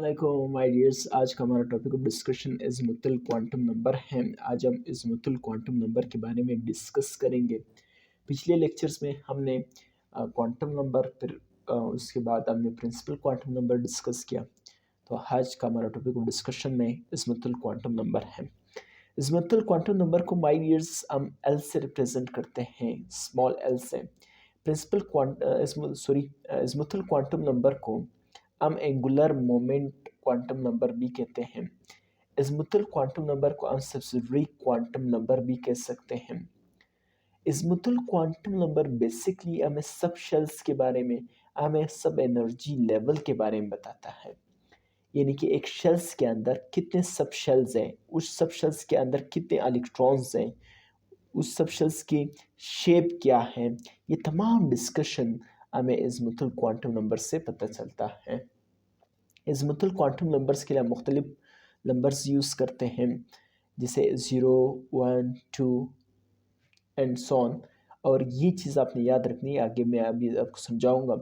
अस्सलामुअलैकुम my dears. आज का हमारा topic of discussion azimuthal quantum number है। आज हम इज़्मुतुल क्वांटम नंबर के बारे में डिस्कस करेंगे। पिछले लेक्चर्स में हमने क्वांटम नंबर, फिर उसके बाद हमने प्रिंसिपल क्वांटम नंबर डिस्कस किया। तो आज का हमारा टॉपिक ऑफ डिस्कशन में इज़्मुतुल क्वांटम नंबर है। इज़्मुतुल क्वांटम नंबर को माय डियर्स हम एल से रिप्रेजेंट करते हैं, स्मॉल एल से। इज़्मुतुल क्वांटम नंबर को हम एंगुलर मोमेंट क्वांटम नंबर भी कहते हैं। इज़्मुतुल क्वांटम नंबर को हम सब्सिडियरी क्वांटम नंबर भी कह सकते हैं। इज़्मुतुल क्वांटम नंबर बेसिकली हमें सब शेल्स के बारे में, हमें सब एनर्जी लेवल के बारे में बताता है। यानी कि एक शेल्स के अंदर कितने सब शेल्स हैं, उस सब शेल्स के अंदर कितने इलेक्ट्रॉन्स हैं, उस सब शेल्स की शेप क्या है, ये तमाम डिस्कशन हमें इज़्मुतुल क्वांटम नंबर से पता चलता है। इज़्मुतुल क्वांटम नंबर्स के लिए मुख्तलिफ नंबर्स यूज़ करते हैं, जैसे 0, 1, 2 एंड सो ऑन। और ये चीज़ आपने याद रखनी है, आगे मैं अभी आपको समझाऊंगा।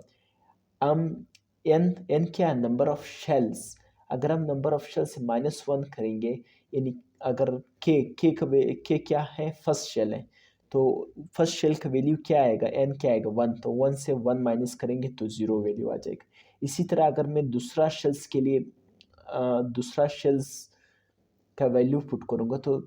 हम एन क्या है? Number of shells. अगर हम नंबर ऑफ शेल से -1 करेंगे, यानी अगर के क्या है? फर्स्ट शेल है, तो फर्स्ट शेल का वैल्यू क्या आएगा? एन क्या आएगा? 1। तो 1 से 1 माइनस करेंगे तो 0 वैल्यू आ जाएगा। इसी तरह अगर मैं दूसरा शेल्स के लिए दूसरा शेल्स का वैल्यू पुट करूँगा, तो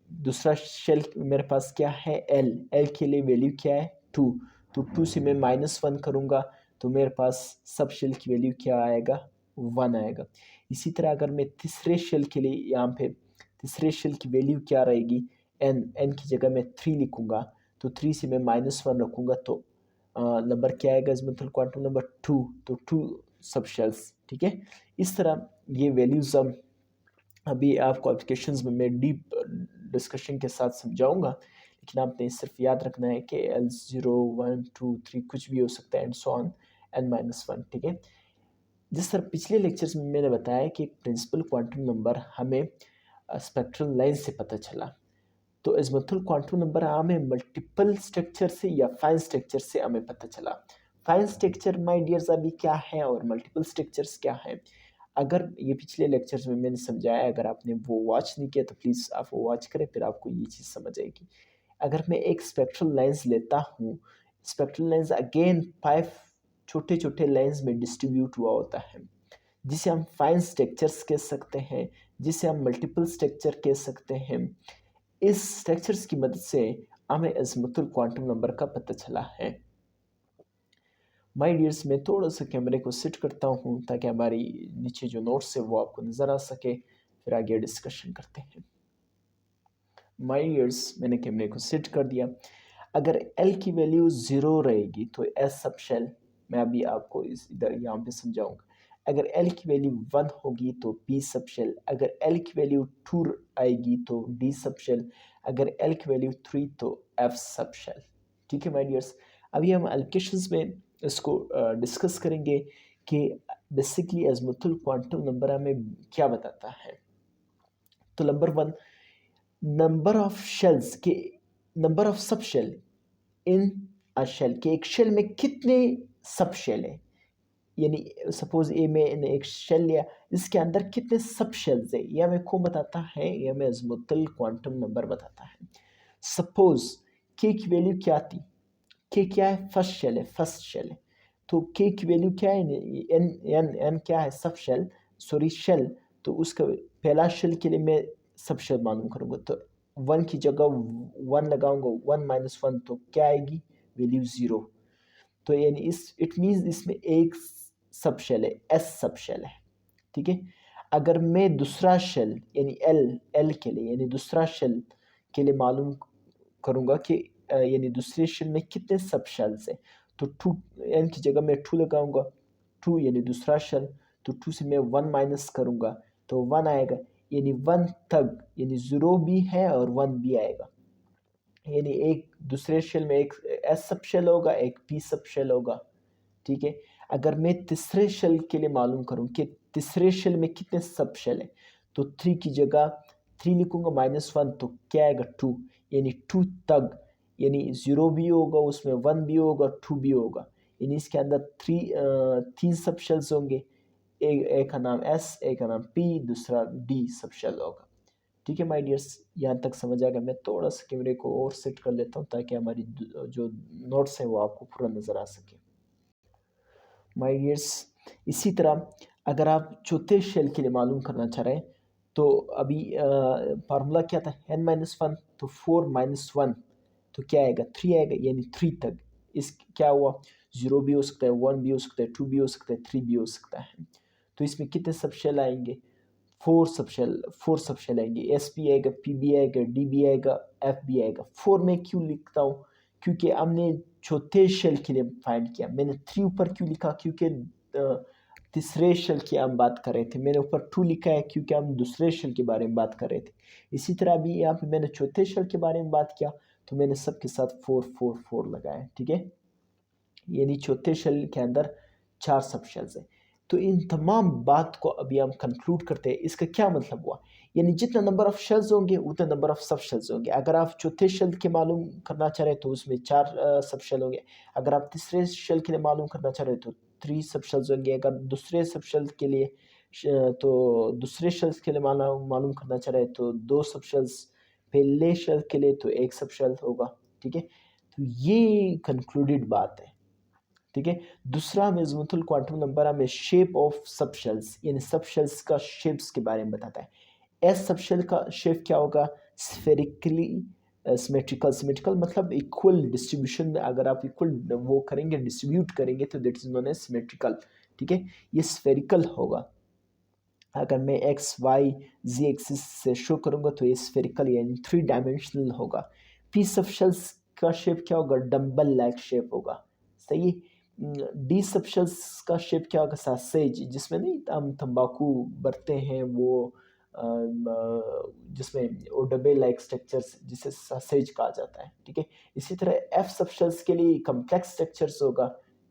दूसरा शेल मेरे पास क्या है? एल के लिए वैल्यू क्या है? 2। तो 2 से मैं -1 करूँगा तो मेरे पास सब शेल की वैल्यू क्या आएगा? 1 आएगा। इसी तरह अगर मैं तीसरे शेल के लिए यहाँ पे तीसरे शेल की वैल्यू क्या रहेगी? एन की जगह मैं 3 लिखूँगा, तो 3 से मैं -1 रखूँगा तो नंबर क्या आएगा? इज़्मुतुल क्वांटम नंबर 2। तो 2 सब शेल्स, ठीक है। इस तरह ये वैल्यूज़ हम अभी आपको एप्लीकेशंस में मैं डीप डिस्कशन के साथ समझाऊंगा, लेकिन आपने सिर्फ याद रखना है कि एल 0, 1, 2, 3 कुछ भी हो सकता है, एंड सो ऑन n-1, ठीक है। जिस तरह पिछले लेक्चर्स में मैंने बताया कि प्रिंसिपल क्वांटम नंबर हमें स्पेक्ट्रल लाइन से पता चला, तो इज़्मुतुल क्वांटम नंबर हमें मल्टीपल स्ट्रक्चर से या फाइन स्ट्रक्चर से हमें पता चला। फाइन स्ट्रक्चर माय डियर्स अभी क्या है और मल्टीपल स्ट्रक्चर्स क्या है? अगर ये पिछले लेक्चर्स में मैंने समझाया, अगर आपने वो वॉच नहीं किया तो प्लीज़ आप वो वॉच करें, फिर आपको ये चीज़ समझ आएगी। अगर मैं एक स्पेक्ट्रल लाइन्स लेता हूँ, स्पेक्ट्रल लाइन्स अगेन 5 छोटे-छोटे लाइन्स में डिस्ट्रीब्यूट हुआ होता है, जिसे हम फाइन स्ट्रक्चर्स कह सकते हैं, जिसे हम मल्टीपल स्ट्रक्चर कह सकते हैं। इस स्ट्रक्चर्स की मदद से हमें इज़्मुतुल क्वांटम नंबर का पता चला है। माय डियर्स, मैं थोड़ा सा कैमरे को सेट करता हूँ ताकि हमारी नीचे जो नोट्स है वो आपको नज़र आ सके, फिर आगे डिस्कशन करते हैं। माय डियर्स, मैंने कैमरे को सेट कर दिया। अगर एल की वैल्यू 0 रहेगी तो एस सब शेल, मैं अभी आपको इस इधर यहाँ पे समझाऊंगा। अगर एल की वैल्यू 1 होगी तो बी सब शेल, अगर एल की वैल्यू 2 आएगी तो डी सब शेल, अगर एल की वैल्यू 3 तो एफ सब शेल, ठीक है माय डियर्स। अभी हम एप्लीकेशंस में इसको डिस्कस करेंगे कि बेसिकली इज़्मुतुल क्वांटम नंबर हमें क्या बताता है। तो नंबर 1, नंबर ऑफ शेल्स के number of sub shell in a shell, के एक शेल में कितने सब शेल है। यानी सपोज ए में एक शेल लिया, इसके अंदर कितने सब शेल्स है, यह हमें कौन बताता है? यह हमें इज़्मुतुल क्वांटम नंबर बताता है। सपोज के की वैल्यू क्या थी? के क्या है? फर्स्ट शेल है, फर्स्ट शेल है, तो के की वैल्यू क्या है? एन एन एन क्या है? सब शेल, सॉरी शेल। तो उसका पहला शेल के लिए मैं सब शेल मालूम करूँगा, तो 1 की जगह 1 लगाऊंगा, 1 - 1 तो क्या आएगी? वैल्यू 0। तो यानी इट मीन्स इसमें एक सब शेल है, एस सब शेल है, ठीक है। अगर मैं दूसरा शेल यानी एल के लिए, यानी दूसरा शेल के लिए मालूम करूँगा कि यानी दूसरे शेल में कितने सब शेल्स हैं, तो 2 एन की जगह मैं 2 लगाऊंगा, 2 यानी दूसरा शेल, तो 2 से मैं 1 माइनस करूँगा तो 1 आएगा, यानी 1 तक, यानी 0 भी है और 1 भी आएगा। यानी एक दूसरे शेल में एक एस सब शेल होगा, एक पी सब शेल होगा, ठीक है। अगर मैं तीसरे शेल के लिए मालूम करूं कि तीसरे शेल में कितने सब शेल है, तो 3 की जगह 3 लिखूंगा, -1 तो क्या आएगा? 2, यानी 2 तक, यानी 0 भी होगा उसमें, 1 भी होगा, 2 भी होगा, यानी इसके अंदर 3 सब शेल्स होंगे। एक का नाम एस, एक का नाम पी, दूसरा डी सब शेल होगा। ठीक है माय डियर्स, यहाँ तक समझ आएगा। मैं थोड़ा सा कैमरे को और सेट कर लेता हूँ ताकि हमारी जो नोट्स हैं वो आपको पूरा नज़र आ सके। माय डियर्स, इसी तरह अगर आप चौथे शेल के लिए मालूम करना चाह रहे हैं तो अभी फार्मूला क्या था, n-1, तो 4 - 1 तो क्या आएगा, 3 आएगा, यानी 3 तक। इस क्या हुआ, 0 भी हो सकता है, 1 भी हो सकता है, 2 भी हो सकता है, 3 भी हो सकता है। तो इसमें कितने सब शेल आएंगे, 4 सब शेल आएंगे। एस भी आएगा, पी भी आएगा, डी भी आएगा, एफ भी आएगा। 4 में क्यों लिखता हूँ, क्योंकि हमने चौथे शेल के लिए फाइंड किया। मैंने 3 ऊपर क्यों लिखा, क्योंकि तीसरे शेल की हम बात कर रहे थे। मैंने ऊपर 2 लिखा है क्योंकि हम दूसरे शेल के बारे में बात कर रहे थे। इसी तरह अभी यहाँ पे मैंने चौथे शेल के बारे में बात किया तो मैंने सबके साथ 4 लगाया। ठीक है, यानी चौथे शेल के अंदर 4 सब शेल्स हैं। तो इन तमाम बात को अभी हम कंक्लूड करते हैं। इसका क्या मतलब हुआ, यानी जितना नंबर ऑफ शेल्स होंगे उतना नंबर ऑफ सब शेल्स होंगे। अगर आप चौथे शेल के मालूम करना चाह रहे हैं तो उसमें 4 सब शेल होंगे। अगर आप तीसरे शेल के लिए मालूम करना चाह रहे हैं तो 3 सब शेल्स होंगे। अगर दूसरे सब शेल के लिए तो दूसरे शेल्स के लिए मालूम करना चाह रहे हैं तो 2 सब शेल्स, पहले शेल के लिए तो 1 सब शेल होगा। ठीक है, तो ये कंक्लूडेड बात है। ठीक है, दूसरा हमें ज़ुमतुल क्वांटम नंबर हमें शेप ऑफ सब शेल्स, यानी सब शेल्स का शेप्स के बारे में बताता है। एस सब शेल का शेप क्या होगा, स्फेरिकली सिमेट्रिकल। सिमेट्रिकल मतलब इक्वल डिस्ट्रीब्यूशन में अगर आप इक्वल वो करेंगे, डिस्ट्रीब्यूट करेंगे तो that is known as symmetrical. ठीक है, ये स्फेरिकल होगा। अगर मैं एक्स वाई जी एक्सिस से शो करूँगा तो ये स्फेरिकल यानी 3 डायमेंशनल होगा। पी सब शेल्स का शेप क्या होगा, डम्बल लाइक शेप होगा। सही है। डी सब शेल्स का शेप क्या होगा, सैसेज, जिसमें नहीं हम तंबाकू बरते हैं वो जिसमें वो डब्बे लाइक स्ट्रक्चर्स जिसे सैसेज कहा जाता है। ठीक है, इसी तरह एफ सब शेल्स के लिए कम्प्लेक्स स्ट्रक्चर्स होगा।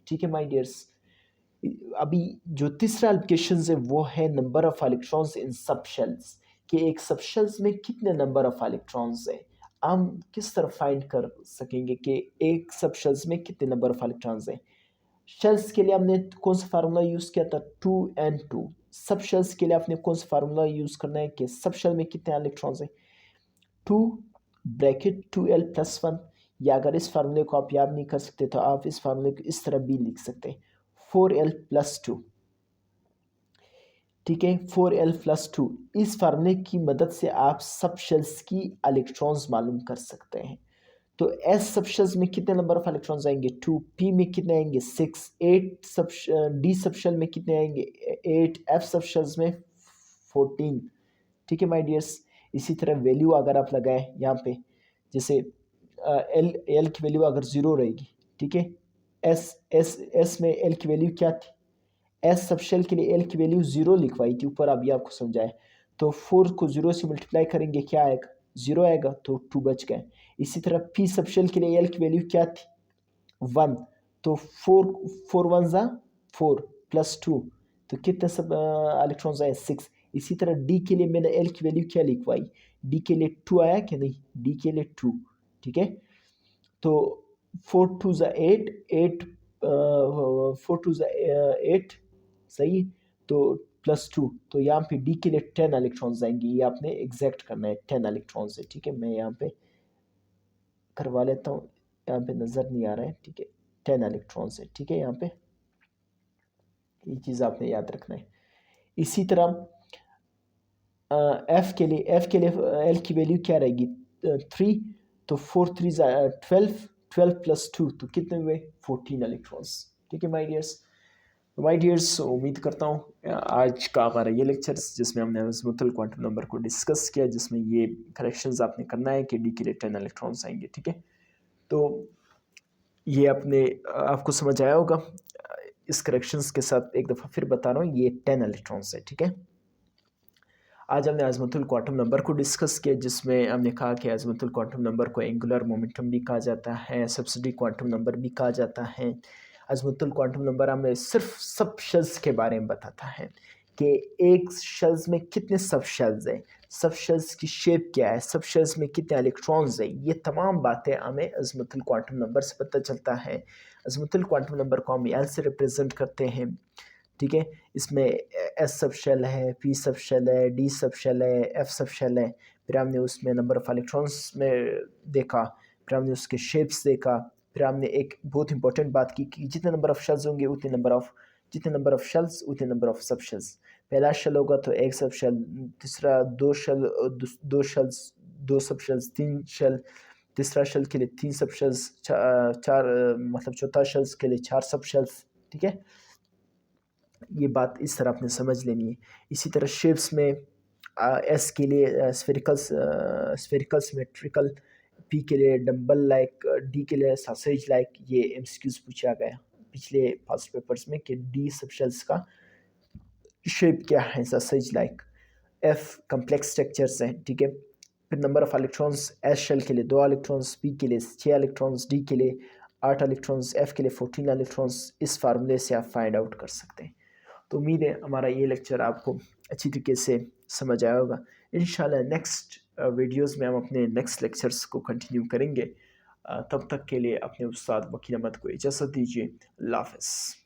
ठीक है माय डियर्स, अभी जो तीसरा एप्लीकेशन है वो है नंबर ऑफ इलेक्ट्रॉन्स इन सब शेल्स, कि एक सब शेल्स में कितने नंबर ऑफ इलेक्ट्रॉन्स है। हम किस तरह फाइंड कर सकेंगे कि एक सब शेल्स में कितने नंबर ऑफ इलेक्ट्रॉन्स हैं। शेल्स के लिए हमने कौन सा फार्मूला यूज़ किया था, 2n2। सब शेल्स के लिए आपने कौन सा फार्मूला यूज़ करना है कि सब शेल में कितने इलेक्ट्रॉन्स हैं, 2 ब्रैकेट 2l+1। या अगर इस फार्मूले को आप याद नहीं कर सकते तो आप इस फार्मूले को इस तरह भी लिख सकते हैं, 4l+2। ठीक है, 4l+2। इस फार्मूले की मदद से आप सब शेल्स की इलेक्ट्रॉन्स मालूम कर सकते हैं। तो एस सब शेल्स में कितने नंबर ऑफ इलेक्ट्रॉन्स आएंगे, 2। पी में कितने आएंगे, 6। 8 सब डी सब शेल में कितने आएंगे, 8। एफ सब शेल्स में 14। ठीक है माय डियर्स, इसी तरह वैल्यू अगर आप लगाएं यहाँ पे, जैसे एल एल की वैल्यू अगर 0 रहेगी, ठीक है, एस में एल की वैल्यू क्या थी, एस सब शेल के लिए एल की वैल्यू 0 लिखवाई थी ऊपर, अभी आपको समझाए। तो 4 को 0 से मल्टीप्लाई करेंगे क्या आएगा, 0 आएगा, तो 2 बच गए। इसी तरह पी सब शेल के लिए एल की वैल्यू क्या थी, 1। तो 4 1 ज़ा 4 प्लस 2, तो कितने सब इलेक्ट्रॉन्स आए, 6। इसी तरह डी के लिए मैंने एल की वैल्यू क्या लिखवाई, डी के लिए 2 आया कि नहीं, डी के लिए 2। ठीक है, तो 4 2 ज़ा 8, 8 4 2 ज़ा 8, सही। तो प्लस 2, तो यहाँ पे डी के लिए 10 इलेक्ट्रॉन्स आएंगे। ये आपने एग्जैक्ट करना है, 10 इलेक्ट्रॉन्स है। ठीक है, मैं यहाँ पे करवा लेता हूँ, यहाँ पे नज़र नहीं आ रहा है। ठीक है, 10 इलेक्ट्रॉन्स है। ठीक है, यहाँ पे ये चीज़ आपने याद रखना है। इसी तरह एफ के लिए एल की वैल्यू क्या रहेगी, 3। तो 4 3 12, 12 प्लस 2, तो कितने हुए, 14 इलेक्ट्रॉन्स। ठीक है माय डियर्स, उम्मीद करता हूँ आज का हमारा ये लेक्चर्स जिसमें हमने अज़ीमुथल क्वांटम नंबर को डिस्कस किया, जिसमें ये करेक्शंस आपने करना है कि डी के लिए 10 इलेक्ट्रॉन्स आएंगे। ठीक है, तो ये अपने आपको समझ आया होगा। इस करेक्शंस के साथ एक दफ़ा फिर बता रहा हूँ, ये 10 इलेक्ट्रॉन्स है। ठीक है, आज हमने अज़ीमुथल क्वांटम नंबर को डिस्कस किया, जिसमें हमने कहा कि अज़ीमुथल क्वांटम नंबर को एंगुलर मोमेंटम भी कहा जाता है, सब्सिडी क्वांटम नंबर भी कहा जाता है। अज़ीमुथल क्वांटम नंबर हमें सिर्फ सब शेल्स के बारे में बताता है कि एक शेल्स में कितने सब शेल्स हैं, सब शेल्स की शेप क्या है, सब शेल्स में कितने इलेक्ट्रॉन्स हैं। ये तमाम बातें हमें अज़ीमुथल क्वांटम नंबर से पता चलता है। अज़ीमुथल क्वांटम नंबर को हम एल से रिप्रेजेंट करते हैं। ठीक है। इसमें एस सब शेल है, पी सब शेल है, डी सब शेल है, एफ सब शेल है। फिर हमने उसमें नंबर ऑफ इलेक्ट्रॉन्स में देखा, फिर हमने उसके शेप्स देखा, फिर हमने एक बहुत इंपॉर्टेंट बात की कि जितने नंबर ऑफ शेल्स होंगे जितने नंबर ऑफ शेल्स उतने नंबर ऑफ सब शेल्स। पहला शेल होगा तो एक सब शेल, तीसरा दो शेल्स, दो सब शेल्स, तीन शेल, तीसरा शेल के लिए तीन सब शेल्स, चार मतलब चौथा शेल्स के लिए चार सब शेल्स। ठीक है, ये बात इस तरह आपने समझ लेनी है। इसी तरह शेप्स में एस के लिए स्फेरिकल सिमेट्रिकल, पी के लिए डम्बल लाइक, डी के लिए सॉसेज लाइक। ये एमसीक्यूज पूछा गया पिछले पास्ट पेपर्स में कि डी सबशेल्स का शेप क्या है, sausage like. F complex structures है, ठीक है। फिर number of electrons, S shell के लिए 2 इलेक्ट्रॉन्स, पी के लिए 6 इलेक्ट्रॉन्स, डी के लिए 8 इलेक्ट्रॉन्स, एफ के लिए 14 इलेक्ट्रॉन्स। इस फार्मूले से आप फाइंड आउट कर सकते हैं। तो उम्मीद है हमारा ये लेक्चर आपको अच्छी तरीके से समझ आया होगा। इंशाल्लाह नेक्स्ट वीडियोस में हम अपने नेक्स्ट लेक्चर्स को कंटिन्यू करेंगे। तब तक के लिए अपने उस्ताद वकील अहमद को इजाज़त दीजिए। अल्लाह हाफ़िज़।